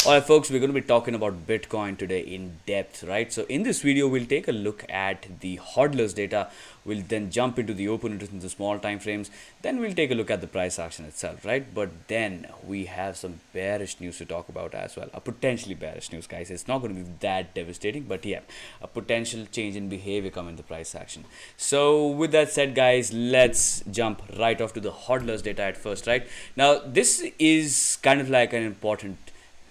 Alright, folks, we're going to be talking about Bitcoin today in depth, right? So, in this video, we'll take a look at the hodlers data. We'll then jump into the open interest in the small time frames. Then we'll take a look at the price action itself, right? But then we have some bearish news to talk about as well. A potentially bearish news, guys. It's not going to be that devastating, but yeah, a potential change in behavior coming in the price action. So, with that said, guys, let's jump right off to the hodlers data at first, right? Now, this is kind of like an important,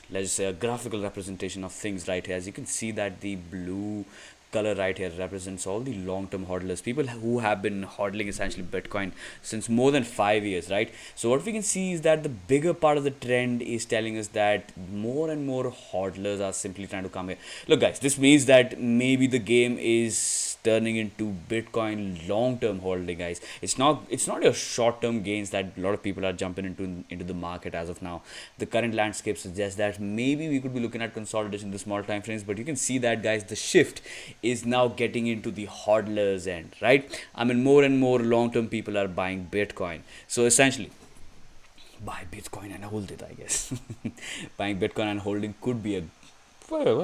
let's say, a graphical representation of things right here. As you can see that the blue color right here represents all the long-term hodlers, people who have been hodling essentially Bitcoin since more than 5 years, right? So what we can see is that the bigger part of the trend is telling us that more and more hodlers are simply trying to come here. Look, guys, this means that maybe the game is turning into Bitcoin long-term holding, guys. It's not your short-term gains that a lot of people are jumping into the market as of now. The current landscape suggests that maybe we could be looking at consolidation in the small time frames, but you can see that, guys, the shift is now getting into the hodlers end, right? I mean, more and more long-term people are buying Bitcoin. So essentially, buy Bitcoin and hold it, I guess. Buying Bitcoin and holding could be a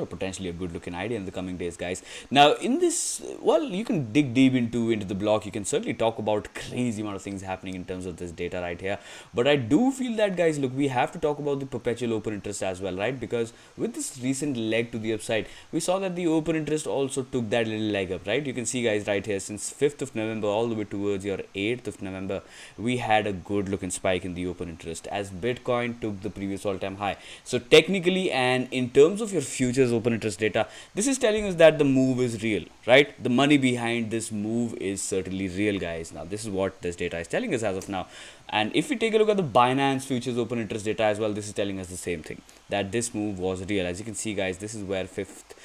potentially a good looking idea in the coming days, guys. Now in this, well, you can dig deep into the block. You can certainly talk about crazy amount of things happening in terms of this data right here, but I do feel that, guys, look, we have to talk about the perpetual open interest as well, right? Because with this recent leg to the upside, we saw that the open interest also took that little leg up, right? You can see, guys, right here, since 5th of November all the way towards your 8th of November, we had a good looking spike in the open interest as Bitcoin took the previous all-time high. So technically, and in terms of your futures open interest data, this is telling us that the move is real, right? The money behind this move is certainly real, guys. Now this is what this data is telling us as of now. And if we take a look at the Binance futures open interest data as well, this is telling us the same thing, that this move was real. As you can see, guys, this is where 5th,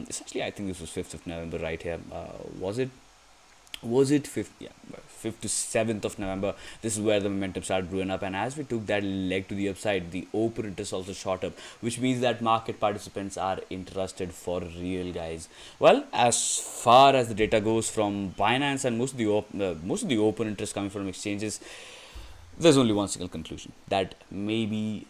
essentially I think this was 5th of November right here. Was it 5th? Yeah, 5th to 7th of November. This is where the momentum started growing up, and as we took that leg to the upside, the open interest also shot up, which means that market participants are interested for real, guys. Well, as far as the data goes from Binance and most of the open interest coming from exchanges, there's only one single conclusion, that maybe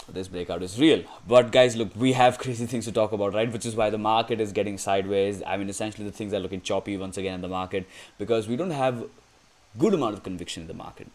this breakout is real. But, guys, look, we have crazy things to talk about, right? Which is why the market is getting sideways. I mean, essentially the things are looking choppy once again in the market, because we don't have good amount of conviction in the market.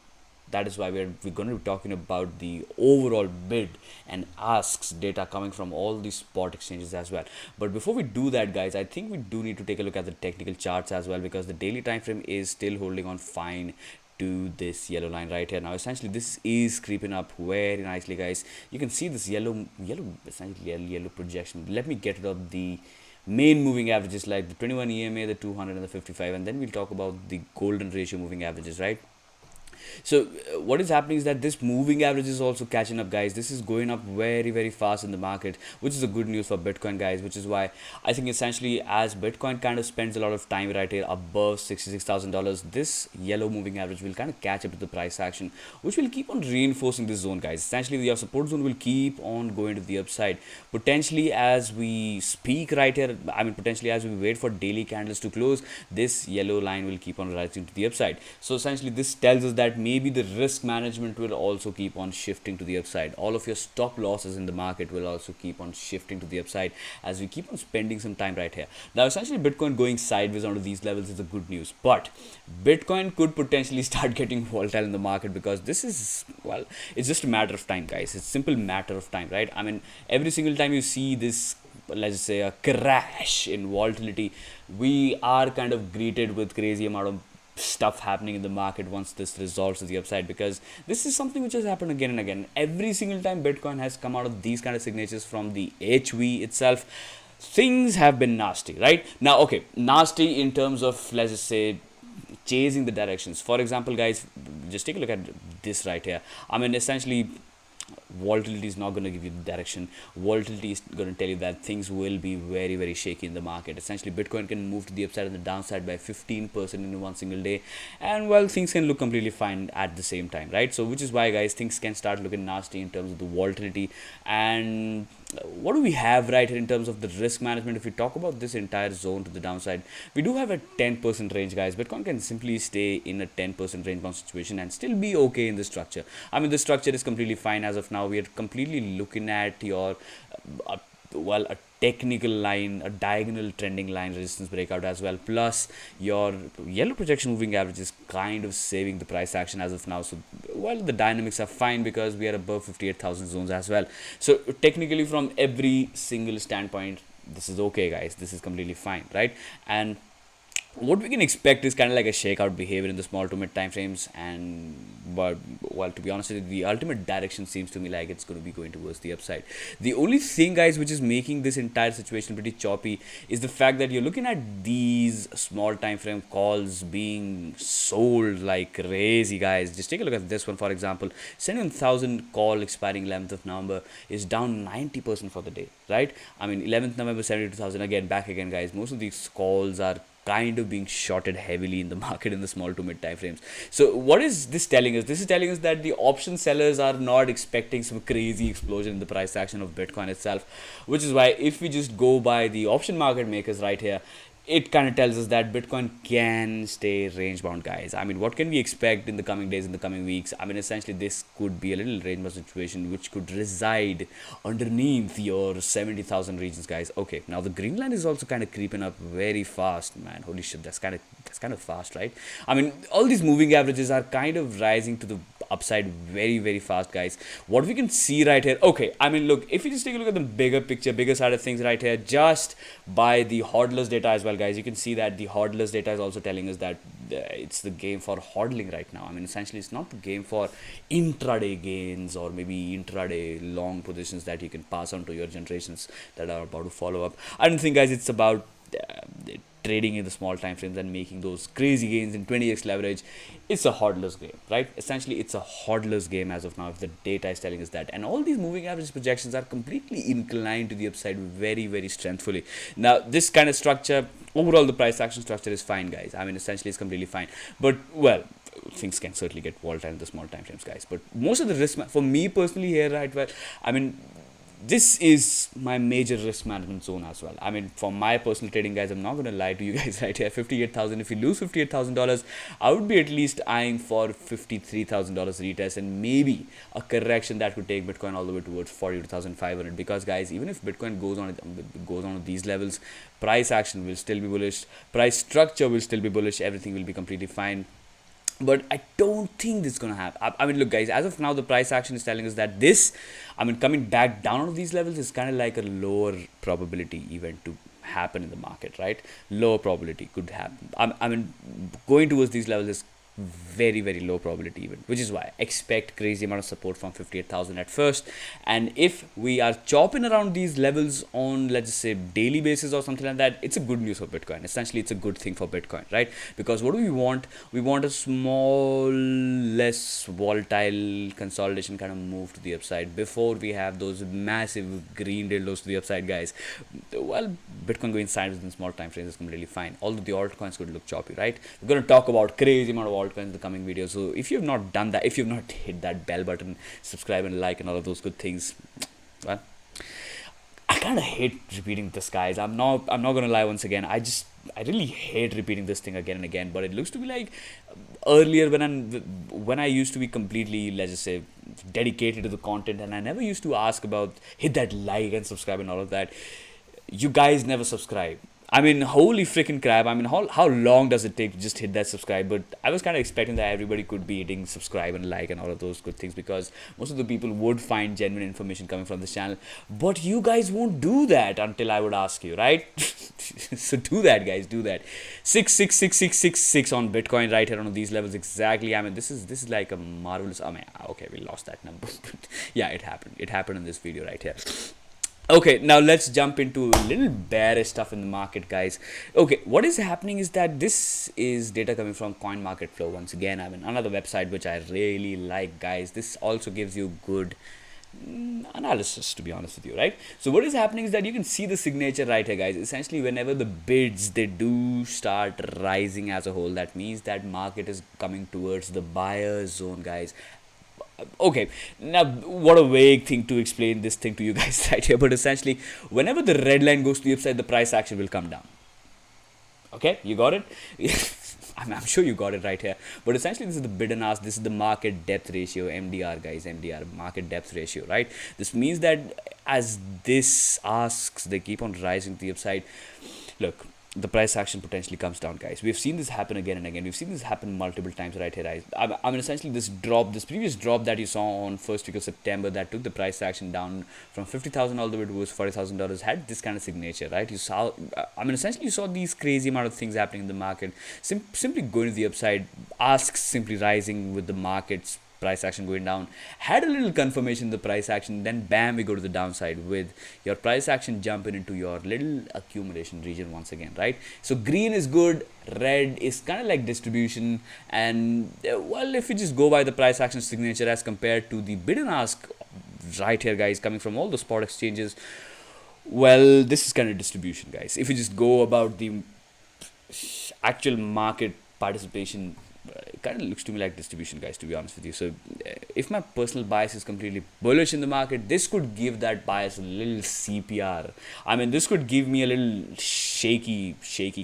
That is why we're going to be talking about the overall bid and asks data coming from all these spot exchanges as well. But before we do that, guys, I think we do need to take a look at the technical charts as well, because the daily time frame is still holding on fine to this yellow line right here. Now essentially this is creeping up very nicely, guys. You can see this essentially yellow projection. Let me get it up the main moving averages, like the 21 EMA, the 200 and the 55, and then we'll talk about the golden ratio moving averages, right? So what is happening is that this moving average is also catching up, guys. This is going up very fast in the market, which is a good news for Bitcoin, guys, which is why I think essentially as Bitcoin kind of spends a lot of time right here above $66,000, this yellow moving average will kind of catch up to the price action, which will keep on reinforcing this zone, guys. Essentially your support zone will keep on going to the upside potentially as we speak right here. I mean, potentially as we wait for daily candles to close, this yellow line will keep on rising to the upside. So essentially this tells us that maybe the risk management will also keep on shifting to the upside. All of your stop losses in the market will also keep on shifting to the upside as we keep on spending some time right here. Now essentially Bitcoin going sideways onto these levels is a good news, but Bitcoin could potentially start getting volatile in the market, because this is, well, it's just a matter of time, guys. It's a simple matter of time, right? I mean, every single time you see this, let's say, a crash in volatility, we are kind of greeted with crazy amount of stuff happening in the market once this resolves to the upside, because this is something which has happened again and again. Every single time Bitcoin has come out of these kind of signatures from the HV itself, things have been nasty, right? Now, okay, nasty in terms of, let's just say, chasing the directions. For example, guys, just take a look at this right here. I mean, essentially volatility is not going to give you the direction. Volatility is going to tell you that things will be very shaky in the market. Essentially Bitcoin can move to the upside and the downside by 15% in one single day, and well, things can look completely fine at the same time, right? So which is why, guys, things can start looking nasty in terms of the volatility. And what do we have right here in terms of the risk management? If we talk about this entire zone to the downside, we do have a 10% range, guys. Bitcoin can simply stay in a 10% range bound situation and still be okay in the structure. I mean, the structure is completely fine as of now. We are completely looking at your a technical line, a diagonal trending line resistance breakout as well, plus your yellow projection moving average is kind of saving the price action as of now. So well, the dynamics are fine because we are above 58,000 zones as well. So technically from every single standpoint, this is okay, guys. This is completely fine, right? And what we can expect is kind of like a shakeout behavior in the small to mid time frames. And but well, to be honest with you, the ultimate direction seems to me like it's going to be going towards the upside. The only thing, guys, which is making this entire situation pretty choppy is the fact that you're looking at these small time frame calls being sold like crazy, guys. Just take a look at this one, for example. 71,000 call expiring 11th of November is down 90% for the day, right? I mean, 11th November, 72,000 again, back again, guys. Most of these calls are kind of being shorted heavily in the market in the small to mid time frames. So what is this telling us? This is telling us that the option sellers are not expecting some crazy explosion in the price action of Bitcoin itself, which is why if we just go by the option market makers right here, it kind of tells us that Bitcoin can stay range bound, guys. I mean, what can we expect in the coming days, in the coming weeks? I mean, essentially, this could be a little range bound situation which could reside underneath your 70,000 regions, guys. Okay, now the green line is also kind of creeping up very fast, man. Holy shit, that's kind of fast, right? I mean, all these moving averages are kind of rising to the upside very, very fast, guys. What we can see right here, okay, I mean, look, if you just take a look at the bigger picture, bigger side of things right here, just by the hodlers data as well, guys, you can see that the hodlers data is also telling us that it's the game for hodling right now. I mean, essentially, it's not the game for intraday gains or maybe intraday long positions that you can pass on to your generations that are about to follow up. I don't think, guys, it's about trading in the small time frames and making those crazy gains in 20x leverage. It's a hodler's game, right? Essentially, it's a hodler's game as of now, if the data is telling us that. And all these moving average projections are completely inclined to the upside very, very strengthfully. Now, this kind of structure, overall, the price action structure is fine, guys. I mean, essentially, it's completely fine. But, well, things can certainly get volatile in the small time frames, guys. But most of the risk, for me personally here, right, well, I mean, this is my major risk management zone as well. I mean, for my personal trading, guys, I'm not going to lie to you guys right here. 58,000. If you lose $58,000, I would be at least eyeing for $53,000 retest and maybe a correction that could take Bitcoin all the way towards 42,500. Because, guys, even if Bitcoin goes on to these levels, price action will still be bullish. Price structure will still be bullish. Everything will be completely fine. But I don't think this is gonna happen. I mean, look, guys, as of now, the price action is telling us that this, I mean, coming back down on these levels is kind of like a lower probability event to happen in the market, right? Lower probability could happen. I mean, going towards these levels is very, very low probability event, which is why I expect crazy amount of support from 58,000 at first. And if we are chopping around these levels on, let's just say, daily basis or something like that, it's a good news for Bitcoin. Essentially, it's a good thing for Bitcoin, right? Because what do we want? We want a small, less volatile consolidation kind of move to the upside before we have those massive green dildos to the upside, guys. Well, Bitcoin going sideways in small time frames is completely fine, although the altcoins could look choppy, right? We're going to talk about crazy amount of altcoins in the coming video. So if you have not done that, if you have not hit that bell button, subscribe and like and all of those good things, well, I kind of hate repeating this, guys. I'm not gonna lie. Once again, I really hate repeating this thing again and again. But it looks to be like earlier when I used to be completely, let's just say, dedicated to the content, and I never used to ask about hit that like and subscribe and all of that. You guys never subscribe. I mean, holy freaking crap. I mean, how long does it take to just hit that subscribe? But I was kind of expecting that everybody could be hitting subscribe and like and all of those good things, because most of the people would find genuine information coming from this channel. But you guys won't do that until I would ask you, right? So do that, guys. Do that. 66666 on Bitcoin right here on these levels exactly. I mean, this is like a marvelous. I mean, okay, we lost that number. Yeah, it happened. It happened in this video right here. Okay, now let's jump into a little bearish stuff in the market, guys. Okay, what is happening is that this is data coming from CoinMarketFlow once again. I mean, another website which I really like, guys. This also gives you good analysis, to be honest with you, right? So what is happening is that you can see the signature right here, guys. Essentially, whenever the bids, they do start rising as a whole, that means that market is coming towards the buyer zone, guys. Okay, now what a vague thing to explain this thing to you guys right here, but essentially, whenever the red line goes to the upside, the price action will come down. Okay, you got it? I'm sure you got it right here. But essentially, this is the bid and ask. This is the market depth ratio, MDR, guys, MDR, market depth ratio, right? This means that as this asks, they keep on rising to the upside. Look, the price action potentially comes down, guys. We've seen this happen again and again. We've seen this happen multiple times right here. I mean, essentially, this previous drop that you saw on first week of September that took the price action down from 50,000 all the way towards $40,000 had this kind of signature, right? You saw, I mean, essentially, you saw these crazy amount of things happening in the market. Simply going to the upside, asks simply rising with the markets price action going down, had a little confirmation the price action, then bam, we go to the downside with your price action jumping into your little accumulation region once again, right? So green is good, red is kind of like distribution, and well, if you just go by the price action signature as compared to the bid and ask right here, guys, coming from all the spot exchanges, well, this is kind of distribution, guys. If you just go about the actual market participation, it kind of looks to me like distribution, guys, to be honest with you. So if my personal bias is completely bullish in the market, this could give that bias a little CPR. I mean, this could give me a little shaky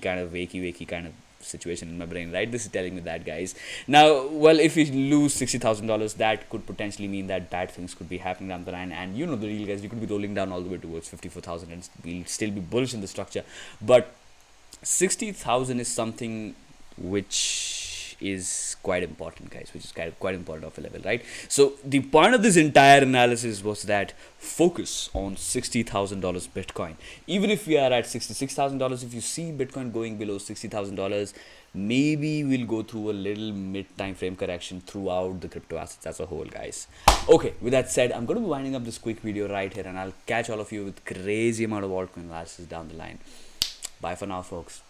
kind of wakey kind of situation in my brain, right? This is telling me that, guys. Now, well, if you lose $60,000, that could potentially mean that bad things could be happening down the line, and you know the real, guys, we could be rolling down all the way towards 54,000 and we'll still be bullish in the structure. But 60,000 is something which is quite important, guys, which is quite important of a level, right? So the point of this entire analysis was that focus on $60,000 Bitcoin. Even if we are at $66,000, if you see Bitcoin going below $60,000, maybe we'll go through a little mid time frame correction throughout the crypto assets as a whole, guys. Okay, with that said, I'm going to be winding up this quick video right here, and I'll catch all of you with crazy amount of altcoin analysis down the line. Bye for now, folks.